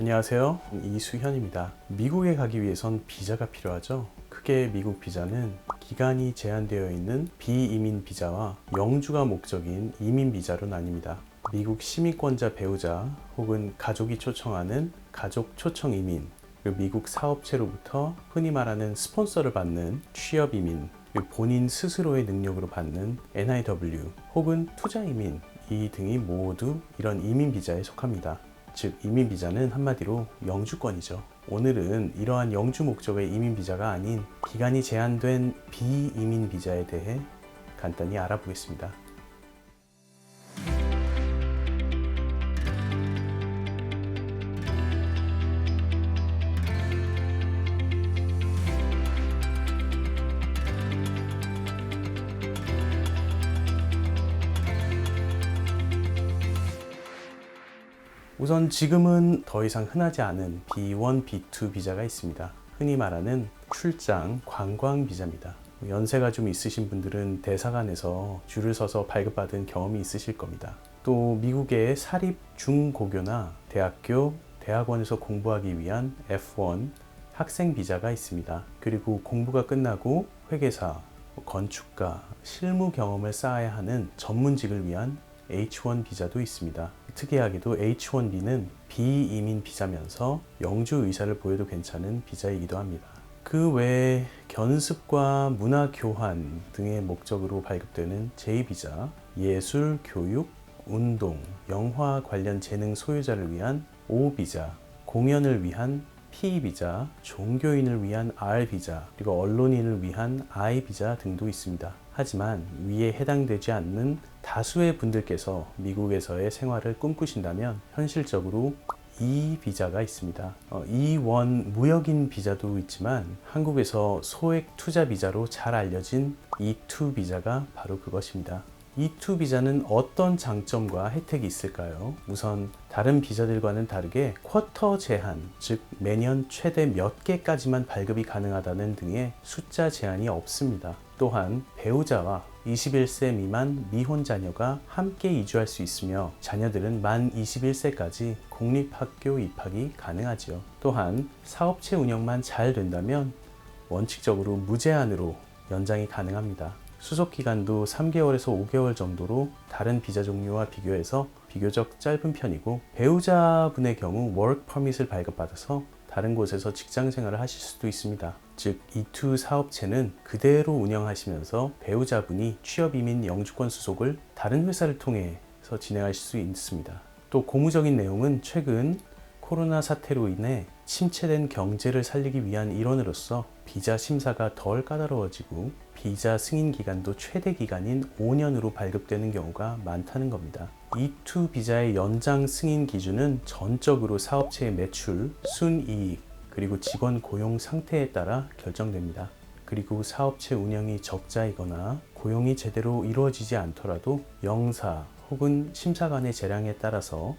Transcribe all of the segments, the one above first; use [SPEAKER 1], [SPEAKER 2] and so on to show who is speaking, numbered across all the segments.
[SPEAKER 1] 안녕하세요. 이수현입니다. 미국에 가기 위해선 비자가 필요하죠. 크게 미국 비자는 기간이 제한되어 있는 비이민 비자와 영주가 목적인 이민 비자로 나뉩니다. 미국 시민권자 배우자 혹은 가족이 초청하는 가족 초청 이민, 그리고 미국 사업체로부터 흔히 말하는 스폰서를 받는 취업 이민, 그리고 본인 스스로의 능력으로 받는 NIW 혹은 투자 이민, 이 등이 모두 이런 이민 비자에 속합니다. 즉 이민 비자는 한마디로 영주권이죠. 오늘은 이러한 영주 목적의 이민 비자가 아닌 기간이 제한된 비이민 비자에 대해 간단히 알아보겠습니다. 우선 지금은 더 이상 흔하지 않은 B1, B2 비자가 있습니다. 흔히 말하는 출장, 관광 비자입니다. 연세가 좀 있으신 분들은 대사관에서 줄을 서서 발급받은 경험이 있으실 겁니다. 또 미국의 사립 중고교나 대학교, 대학원에서 공부하기 위한 F1 학생 비자가 있습니다. 그리고 공부가 끝나고 회계사, 건축가, 실무 경험을 쌓아야 하는 전문직을 위한 H1 비자도 있습니다. 특이하게도 H1B는 비이민 비자면서 영주 의사를 보여도 괜찮은 비자이기도 합니다. 그 외에 견습과 문화 교환 등의 목적으로 발급되는 J비자, 예술, 교육, 운동, 영화 관련 재능 소유자를 위한 O비자, 공연을 위한 P비자, 종교인을 위한 R비자, 그리고 언론인을 위한 I비자 등도 있습니다. 하지만 위에 해당되지 않는 다수의 분들께서 미국에서의 생활을 꿈꾸신다면 현실적으로 E 비자가 있습니다. E1 무역인 비자도 있지만 한국에서 소액 투자 비자로 잘 알려진 E2 비자가 바로 그것입니다. E2 비자는 어떤 장점과 혜택이 있을까요? 우선 다른 비자들과는 다르게 쿼터 제한, 즉 매년 최대 몇 개까지만 발급이 가능하다는 등의 숫자 제한이 없습니다. 또한 배우자와 21세 미만 미혼 자녀가 함께 이주할 수 있으며 자녀들은 만 21세까지 공립학교 입학이 가능하죠. 또한 사업체 운영만 잘 된다면 원칙적으로 무제한으로 연장이 가능합니다. 수속 기간도 3개월에서 5개월 정도로 다른 비자 종류와 비교해서 비교적 짧은 편이고 배우자분의 경우 워크 퍼밋을 발급받아서 다른 곳에서 직장 생활을 하실 수도 있습니다. 즉 E2 사업체는 그대로 운영하시면서 배우자분이 취업 이민 영주권 수속을 다른 회사를 통해서 진행하실 수 있습니다. 또 고무적인 내용은 최근 코로나 사태로 인해 침체된 경제를 살리기 위한 일원으로서 비자 심사가 덜 까다로워지고 비자 승인 기간도 최대 기간인 5년으로 발급되는 경우가 많다는 겁니다. E2 비자의 연장 승인 기준은 전적으로 사업체의 매출, 순이익, 그리고 직원 고용 상태에 따라 결정됩니다. 그리고 사업체 운영이 적자이거나 고용이 제대로 이루어지지 않더라도 영사 혹은 심사관의 재량에 따라서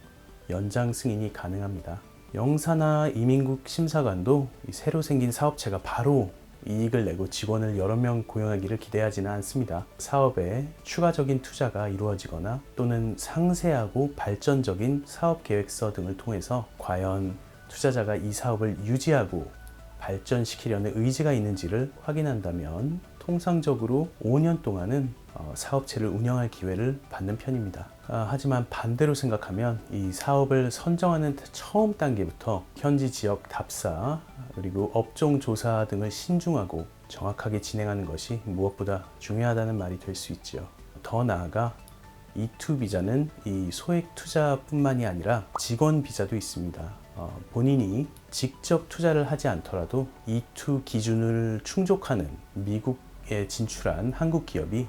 [SPEAKER 1] 연장 승인이 가능합니다. 영사나 이민국 심사관도 새로 생긴 사업체가 바로 이익을 내고 직원을 여러 명 고용하기를 기대하지는 않습니다. 사업에 추가적인 투자가 이루어지거나 또는 상세하고 발전적인 사업 계획서 등을 통해서 과연 투자자가 이 사업을 유지하고 발전시키려는 의지가 있는지를 확인한다면 통상적으로 5년 동안은 사업체를 운영할 기회를 받는 편입니다. 하지만 반대로 생각하면 이 사업을 선정하는 처음 단계부터 현지 지역 답사 그리고 업종 조사 등을 신중하고 정확하게 진행하는 것이 무엇보다 중요하다는 말이 될 수 있지요. 더 나아가 E2 비자는 이 소액 투자뿐만이 아니라 직원 비자도 있습니다. 본인이 직접 투자를 하지 않더라도 E2 기준을 충족하는 미국에 진출한 한국 기업이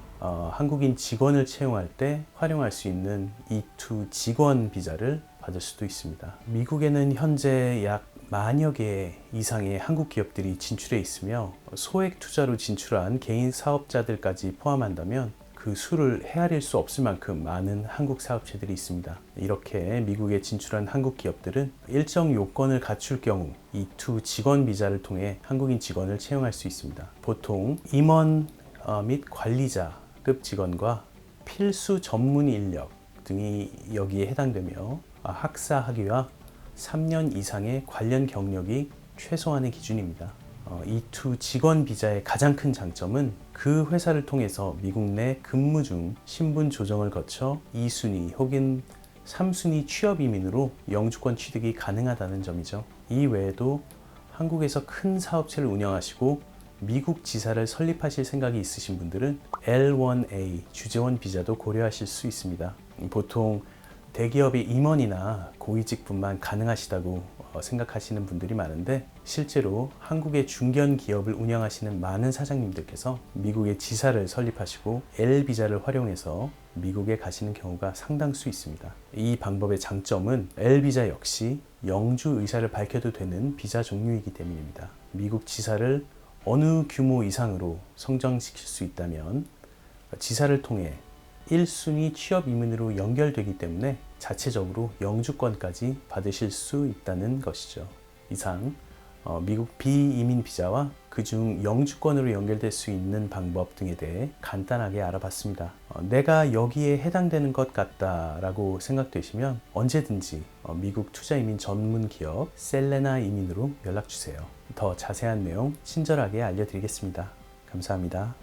[SPEAKER 1] 한국인 직원을 채용할 때 활용할 수 있는 E2 직원 비자를 받을 수도 있습니다. 미국에는 현재 약 만여 개 이상의 한국 기업들이 진출해 있으며 소액 투자로 진출한 개인 사업자들까지 포함한다면 그 수를 헤아릴 수 없을 만큼 많은 한국 사업체들이 있습니다. 이렇게 미국에 진출한 한국 기업들은 일정 요건을 갖출 경우 E2 직원 비자를 통해 한국인 직원을 채용할 수 있습니다. 보통 임원 및 관리자급 직원과 필수 전문 인력 등이 여기에 해당되며 학사 학위와 3년 이상의 관련 경력이 최소한의 기준입니다. E2 직원 비자의 가장 큰 장점은 그 회사를 통해서 미국 내 근무 중 신분 조정을 거쳐 2순위 혹은 3순위 취업 이민으로 영주권 취득이 가능하다는 점이죠. 이 외에도 한국에서 큰 사업체를 운영하시고 미국 지사를 설립하실 생각이 있으신 분들은 L1A 주재원 비자도 고려하실 수 있습니다. 보통 대기업의 임원이나 고위직분만 가능하시다고 생각하시는 분들이 많은데, 실제로 한국의 중견 기업을 운영하시는 많은 사장님들께서 미국의 지사를 설립하시고 L 비자를 활용해서 미국에 가시는 경우가 상당수 있습니다. 이 방법의 장점은 L 비자 역시 영주 의사를 밝혀도 되는 비자 종류이기 때문입니다. 미국 지사를 어느 규모 이상으로 성장시킬 수 있다면 지사를 통해 1순위 취업 이민으로 연결되기 때문에 자체적으로 영주권까지 받으실 수 있다는 것이죠. 이상 미국 비이민 비자와 그중 영주권으로 연결될 수 있는 방법 등에 대해 간단하게 알아봤습니다. 내가 여기에 해당되는 것 같다라고 생각되시면 언제든지 미국 투자이민 전문 기업 셀레나 이민으로 연락주세요. 더 자세한 내용 친절하게 알려드리겠습니다. 감사합니다.